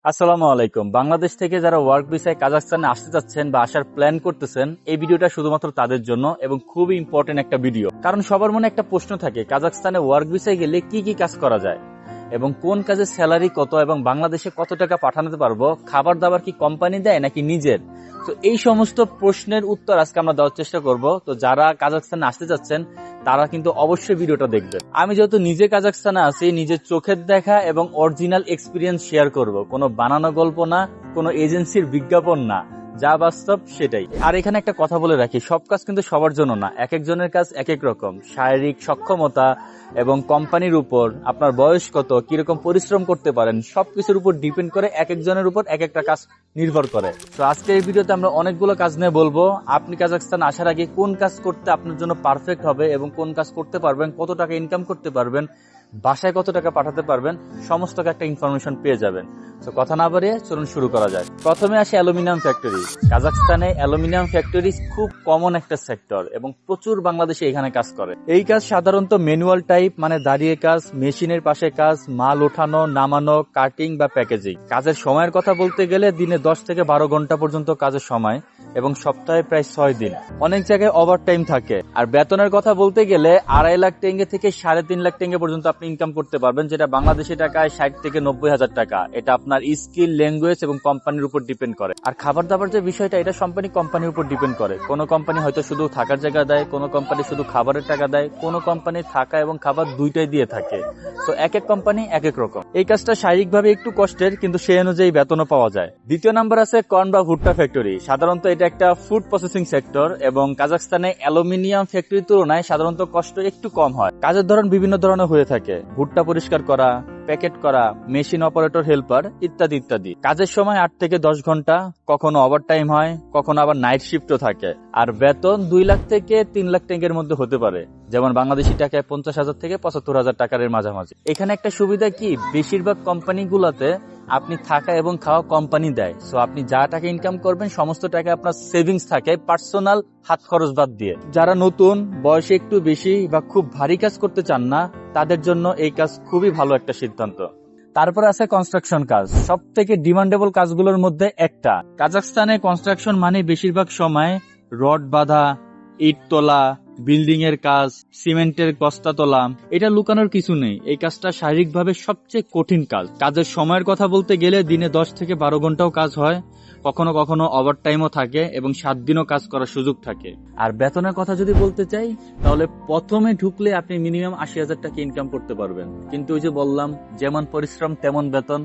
আসসালামু আলাইকুম। বাংলাদেশ থেকে যারা ওয়ার্ক ভিসায় কাজাখস্তানে আসতে যাচ্ছেন বা আসার প্ল্যান করতেছেন, এই ভিডিওটা শুধুমাত্র তাদের জন্য এবং খুবই ইম্পর্টেন্ট একটা ভিডিও। কারণ সবার মনে একটা প্রশ্ন থাকে, কাজাখস্তানে ওয়ার্ক ভিসায় গেলে কি কি কাজ করা যায় এবং কোন কাজের স্যালারি কত এবং বাংলাদেশে কত টাকা পাঠাতে পারবো, খাবার দাবার কি কোম্পানি দেয় নাকি নিজের। তো এই সমস্ত প্রশ্নের উত্তর আজকে আমরা দেওয়ার চেষ্টা করব। তো যারা কাজাখস্তানে আসতে যাচ্ছেন তারা কিন্তু অবশ্যই ভিডিওটা দেখবেন। আমি যেহেতু নিজে কাজাখস্তানে আছি, নিজের চোখের দেখা এবং অরিজিনাল এক্সপিরিয়েন্স শেয়ার করব। কোনো বানানো গল্প না, কোনো এজেন্সির বিজ্ঞাপন না, যা বাস্তব সেটাই। আর এখানে একটা কথা বলে রাখি, সব কাজ কিন্তু সবার জন্য না, এক একজনের কাজ এক এক রকম। শারীরিক সক্ষমতা এবং কোম্পানির উপর, আপনার বয়স কত, কিরকম পরিশ্রম করতে পারেন, সবকিছুর উপর ডিপেন্ড করে এক একজনের উপর এক একটা কাজ নির্ভর করে। তো আজকে এই ভিডিওতে আমরা অনেকগুলো কাজ নিয়ে বলবো। আপনি কাজাখস্তান আসার আগে কোন কাজ করতে আপনার জন্য পারফেক্ট হবে এবং কোন কাজ করতে পারবেন, কত টাকা ইনকাম করতে পারবেন, বাসায় কত টাকা পাঠাতে পারবেন, সমস্ত একটা ইনফরমেশন পেয়ে যাবেন। তো কথা না বাড়িয়ে চলুন শুরু করা যায়। প্রথমে আসে অ্যালুমিনিয়াম ফ্যাক্টরি। কাজাখস্তানে অ্যালুমিনিয়াম ফ্যাক্টরি খুব কমন একটা সেক্টর এবং প্রচুর বাংলাদেশি এখানে কাজ করে। এই কাজ সাধারণত ম্যানুয়াল টাইপ, মানে দাঁড়িয়ে কাজ, মেশিনের পাশে কাজ, মাল ওঠানো নামানো, কাটিং বা প্যাকেজিং। কাজের সময়ের কথা বলতে গেলে দিনে 10 থেকে 12 ঘন্টা পর্যন্ত কাজের সময় এবং সপ্তাহে প্রায় 6 দিন। অনেক জায়গায় ওভার টাইম থাকে। আর বেতনের কথা বলতে গেলে 2.5 লাখ টেঙ্গে থেকে 3.5 লাখ টেঙ্গে পর্যন্ত আপনি ইনকাম করতে পারবেন, যেটা বাংলাদেশি টাকায় 60 থেকে 90 হাজার টাকা। এটা আপনার স্কিল, ল্যাঙ্গুয়েজ এবং কোম্পানির উপর ডিপেন্ড করে। আর খাবার দাবার যে বিষয়টা, এটা সম্পূর্ণ কোম্পানির উপর ডিপেন্ড করে। কোনো কোম্পানি হয়তো শুধু থাকার জায়গা দেয়, কোনো কোম্পানি শুধু খাবারের টাকা দেয়, কোনো কোম্পানি থাকা এবং খাবার দুইটাই দিয়ে থাকে। তো এক এক কোম্পানি এক এক রকম। এই কাজটা শারীরিকভাবে একটু কষ্টের, কিন্তু সেই অনুযায়ী বেতনও পাওয়া যায়। দ্বিতীয় নাম্বার আছে কর্ন বা ভুট্টা ফ্যাক্টরি। সাধারণত এটা একটা ফুড প্রসেসিং সেক্টর এবং কাজাখস্তানে অ্যালুমিনিয়াম ফ্যাক্টরির তুলনায় সাধারণত কষ্ট একটু কম হয়। কাজের ধরন বিভিন্ন ধরনের হয়ে থাকে, ভুট্টা পরিষ্কার করা, প্যাকেট করা, মেশিন অপারেটর, হেল্পার ইত্যাদি ইত্যাদি। কাজের সময় 8 থেকে 10 ঘন্টা, কখনো ওভারটাইম হয়, কখনো আবার নাইট শিফটও থাকে। আর বেতন 2 লাখ থেকে 3 লাখ টেঙ্গের মধ্যে হতে পারে, যেমন বাংলাদেশি টাকায় 50,000 থেকে 75,000 টাকার মাঝামাঝি। এখানে একটা সুবিধা কি, বেশিরভাগ কোম্পানিগুলোতে আপনি থাকা এবং খাওয়া কোম্পানি দেয়। সো আপনি যা টাকা ইনকাম করবেন সমস্ত টাকা আপনার সেভিংস থাকে, পার্সোনাল হাত খরচ বাদ দিয়ে। যারা নতুন, বয়সে একটু বেশি বা খুব ভারী কাজ করতে চান না, তাদের জন্য এই কাজ খুবই ভালো একটা সিদ্ধান্ত। তারপর আছে কনস্ট্রাকশন কাজ, সব থেকে ডিমান্ডেবল কাজগুলোর মধ্যে একটা। কাজাখস্তানে কনস্ট্রাকশন মানে বেশিরভাগ সময় রড বাঁধা, ইট তোলা, বিল্ডিং এর কাজ, সিমেন্টের বস্তা তোলা। এটা লুকানোর কিছু নেই, এই কাজটা শারীরিকভাবে সবচেয়ে কঠিন কাজ। কাজের সময়ের কথা বলতে গেলে দিনে 10 থেকে 12 ঘন্টাও কাজ হয়, কখনো কখনো ওভারটাইমও থাকে এবং 7 দিনও কাজ করার সুযোগ থাকে। আর বেতনের কথা যদি বলতে চাই, তাহলে প্রথমে ঢুকলে আপনি মিনিমাম 80,000 টাকা ইনকাম করতে পারবেন। কিন্তু ওই যে বললাম, যেমন পরিশ্রম তেমন বেতন।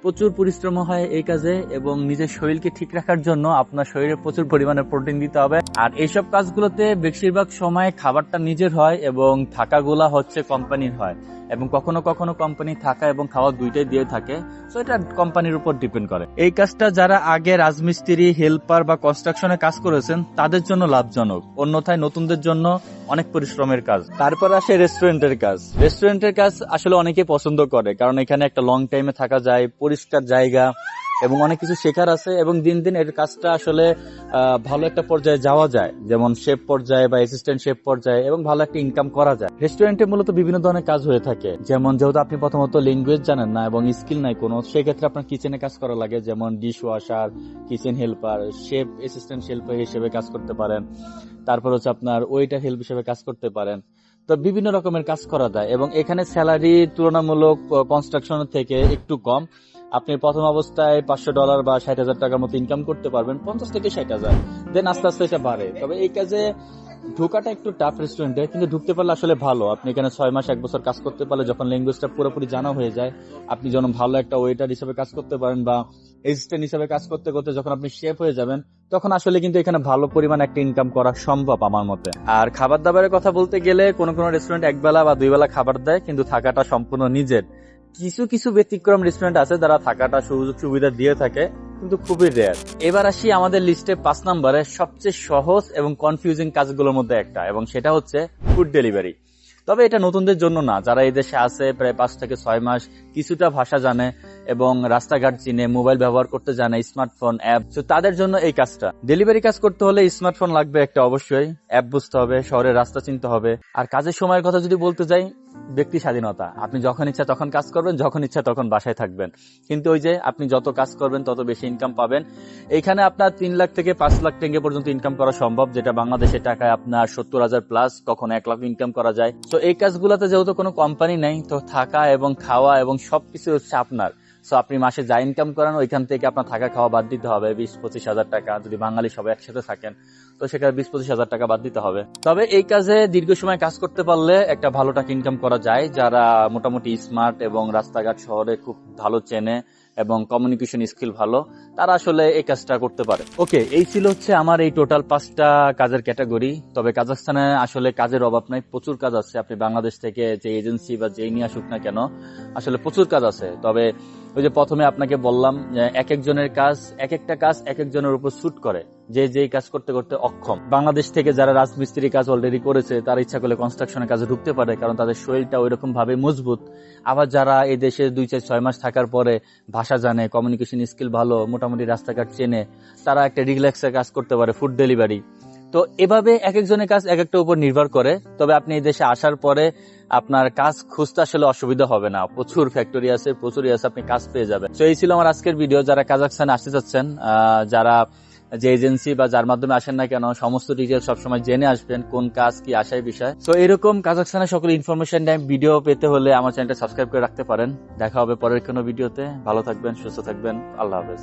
প্রচুর পরিশ্রম হয় এই কাজে এবং নিজের শরীরকে ঠিক রাখার জন্য আপনার শরীরে প্রচুর পরিমাণে প্রোটিন দিতে হবে। আর এইসব কাজগুলোতে বেশিরভাগ সময় খাবারটা নিজের হয় এবং থাকাগুলা হচ্ছে কোম্পানির হয়, এবং কখনো কখনো কোম্পানি থাকা এবং খাওয়া দুইটাই দিয়ে থাকে। তো এটা কোম্পানির উপর ডিপেন্ড করে। এই কাজটা যারা আগে রাজমিস্ত্রি, হেল্পার বা কনস্ট্রাকশনে কাজ করেছেন তাদের জন্য লাভজনক, অন্যথায় নতুনদের জন্য অনেক পরিশ্রমের কাজ। তারপর আসে রেস্টুরেন্টের কাজ। রেস্টুরেন্টের কাজ আসলে অনেকে পছন্দ করে, কারণ এখানে একটা লং টাইমে থাকা যায়, পরিষ্কার জায়গা এবং অনেক কিছু শেখার আছে, এবং দিন দিন এর কাজটা আসলে ভালো একটা পর্যায়ে যাওয়া যায়, যেমন শেফ পর্যায়ে বা অ্যাসিস্ট্যান্ট শেফ পর্যায়ে, এবং ভালো একটা ইনকাম করা যায়। রেস্টুরেন্টে মূলত বিভিন্ন ধরনের কাজ হয়ে থাকে, যেমন যেহেতু আপনি প্রথমত ল্যাঙ্গুয়েজ জানেন না এবং স্কিল নাই কোনো, সেক্ষেত্রে আপনার কিচেনে কাজ করা লাগে, যেমন dish washer, kitchen helper, chef, assistant chef হিসেবে কাজ করতে পারেন। তারপর হচ্ছে আপনার ওয়েটার হেল্প হিসেবে কাজ করতে পারেন। তো বিভিন্ন রকমের কাজ করা যায় এবং এখানে স্যালারি তুলনামূলক কনস্ট্রাকশন থেকে একটু কম। আপনি প্রথম অবস্থায় $500 বা 60,000 টাকার মতো ইনকাম করতে পারবেন, 50 থেকে 60,000, দেন আস্তে আস্তে এটা বাড়ে। তবে এই কাজে ঢোকাটা একটু টাফ রেস্টুরেন্টে, কিন্তু ঢুকতে পারলে আসলে ভালো। আপনি এখানে 6 মাস 1 বছর কাজ করতে পারলে, যখন ল্যাঙ্গুয়েজটা পুরোপুরি জানা হয়ে যায়, আপনি যখন ভালো একটা ওয়েটার হিসেবে কাজ করতে পারেন বা অ্যাসিস্ট্যান্ট হিসেবে কাজ করতে করতে যখন আপনি শেফ হয়ে যাবেন, তখন আসলে কিন্তু এখানে ভালো পরিমাণ একটা ইনকাম করা সম্ভব আমার মতে। আর খাবার দাবারের কথা বলতে গেলে কোনো কোনো রেস্টুরেন্ট 1 বেলা বা 2 বেলা খাবার দেয়, কিন্তু থাকাটা সম্পূর্ণ নিজের। কিছু কিছু ব্যতিক্রম রেস্টুরেন্ট আছে যারা থাকাটা সুযোগ সুবিধা দিয়ে থাকে, কিন্তু খুবই রেয়ার। এবার আসি আমাদের লিস্টে 5 নম্বরে সবচেয়ে সহজ এবং কনফিউজিং কাজগুলোর মধ্যে একটা, এবং সেটা হচ্ছে ফুড ডেলিভারি। তবে এটা নতুনদের জন্য না, যারা এই দেশে আছে প্রায় 5 থেকে 6 মাস, কিছুটা ভাষা জানে এবং রাস্তাঘাট চিনে, মোবাইল ব্যবহার করতে জানে, স্মার্টফোন, অ্যাপ। তো তাদের জন্য এই কাজটা। ডেলিভারি কাজ করতে হলে স্মার্টফোন লাগবে একটা, অবশ্যই অ্যাপ বুঝতে হবে, শহরের রাস্তা চিনতে হবে। আর কাজের সময়ের কথা যদি বলতে যাই, ব্যক্তি স্বাধীনতা। আপনি যখন ইচ্ছা তখন কাজ করবেন, যখন ইচ্ছা তখন বাসায় থাকবেন। কিন্তু ওই যে আপনি যত কাজ করবেন তত বেশি ইনকাম পাবেন। এইখানে আপনার 3 লাখ থেকে 5 লাখ টাকা পর্যন্ত ইনকাম করা সম্ভব, যেটা বাংলাদেশের টাকায় আপনার 70,000 প্লাস, কখনো 1 লাখ ইনকাম করা যায়। তো এই কাজগুলোতে যেহেতু কোনো কোম্পানি নেই, তো থাকা এবং খাওয়া এবং সবকিছু হচ্ছে আপনার। সো আপনি মাসে যা ইনকাম করেন ওইখান থেকে আপনার থাকা খাওয়া বাদ দিতে হবে 20-25 হাজার টাকা। যদি বাঙালি সবাই একসাথে থাকেন তো সেখানে 20-25 হাজার টাকা বাদ দিতে হবে। তবে এই কাজে দীর্ঘ সময় কাজ করতে পারলে একটা ভালো টাকা ইনকাম করা যায়। যারা মোটামুটি স্মার্ট এবং রাস্তাঘাট শহরে খুব ভালো চেনে এবং কমিউনিকেশন স্কিল ভালো, তারা আসলে এই কাজটা করতে পারে। ওকে, এই ছিল হচ্ছে আমার এই টোটাল 5টা কাজের ক্যাটাগরি। তবে কাজাখস্তানে আসলে কাজের অভাব নাই, প্রচুর কাজ আছে। আপনি বাংলাদেশ থেকে যে এজেন্সি বা যেই নিয়ে আসুক না কেন, আসলে প্রচুর কাজ আছে। তবে ওই যে প্রথমে আপনাকে বললাম যে এক একজনের কাজ, এক একটা কাজ এক একজনের উপর শুট করে, যে যেই কাজ করতে করতে অক্ষম। বাংলাদেশ থেকে যারা রাজমিস্ত্রি কাজ অলরেডি করেছে, তারা ইচ্ছা করলে কনস্ট্রাকশনের কাজে ঢুকতে পারে, কারণ তাদের শরীরটা ওইরকম ভাবে মজবুত। আবার যারা এই দেশে 2-4-6 মাস থাকার পরে ভাষা জানে, কমিউনিকেশন স্কিল ভালো, মোটামুটি রাস্তাঘাট চেনে, তারা একটা রিল্যাক্সে কাজ করতে পারে, ফুড ডেলিভারি। তো এভাবে এক একজনের কাজ এক একটা উপর নির্ভর করে। তবে আপনি এই দেশে আসার পরে আপনার কাজ খুঁজতে আসলে অসুবিধা হবে না, প্রচুর ফ্যাক্টরি আছে, প্রচুরই আছে, আপনি কাজ পেয়ে যাবেন। তো এই ছিল আমার আজকের ভিডিও। যারা কাজাখস্তানে আসতে চাচ্ছেন, যারা যে এজেন্সি বা যার মাধ্যমে আসেন না কেন, সমস্ত ডিটেইলস সবসময় জেনে আসবেন, কোন কাজ কি আসার বিষয়। তো এরকম কাজাখস্তানের সকল ইনফরমেশন ভিডিও পেতে হলে আমার চ্যানেলটা সাবস্ক্রাইব করে রাখতে পারেন। দেখা হবে পরের কোনো ভিডিওতে। ভালো থাকবেন, সুস্থ থাকবেন, আল্লাহ হাফেজ।